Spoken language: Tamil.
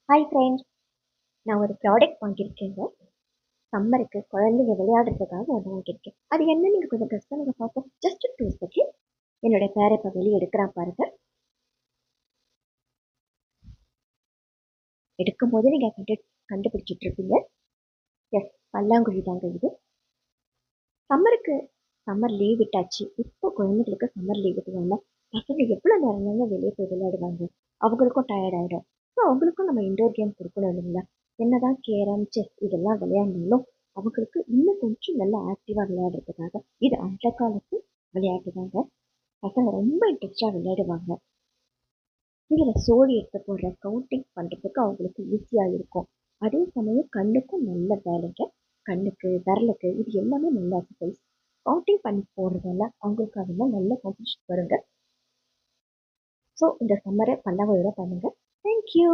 ஹாய் ஃப்ரெண்ட்ஸ், நான் ஒரு ப்ராடக்ட் வாங்கியிருக்கேங்க. சம்மருக்கு குழந்தைங்க விளையாடுறதுக்காக ஒன்று வாங்கியிருக்கேன். அது என்ன நீங்கள் கொஞ்சம் கெஸ் பண்ணுங்க பார்ப்போம். Just 2 second. என்னோட பேரை இப்போ வெளியே எடுக்கிறான் பாருங்க. எடுக்கும் போது நீங்கள் கண்டுபிடிச்சிட்டு இருப்பீங்க. எஸ், பல்லாங்குழி தாங்க இது. சம்மர் லீவ் விட்டாச்சு. இப்போ குழந்தைங்களுக்கு சம்மர் லீவ் விட்டுவாங்க. பசங்க எவ்வளோ நேரம் தாங்க வெளியே போய் விளையாடுவாங்க. அவங்களுக்கும் டயர்ட் ஆகிடும். ஸோ அவங்களுக்கும் நம்ம இன்டோர் கேம் கொடுக்கணும் இல்லைங்களா? என்னதான் கேரம், செஸ் இதெல்லாம் விளையாடணும், அவங்களுக்கு இன்னும் கொஞ்சம் நல்லா ஆக்டிவாக விளையாடுறதுக்காக இது அந்த காலத்து விளையாட்டு தாங்க. பசங்க ரொம்ப இன்ட்ரெஸ்டாக விளையாடுவாங்க. இதில் சோழி எடுத்து போடுற கவுண்டிங் பண்ணுறதுக்கு அவங்களுக்கு ஈஸியாக இருக்கும். அதே சமயம் கண்ணுக்கும் நல்ல வேலைங்க. கண்ணுக்கு, விரலுக்கு இது எல்லாமே நல்ல எக்ஸசைஸ். கவுண்டிங் பண்ணி போடுறதால அவங்களுக்கு அதெல்லாம் நல்ல காம்படிஷன் வருங்க. ஸோ இந்த சம்மரை பல்லாங்குழியோட பண்ணுங்க. தேங்க்யூ.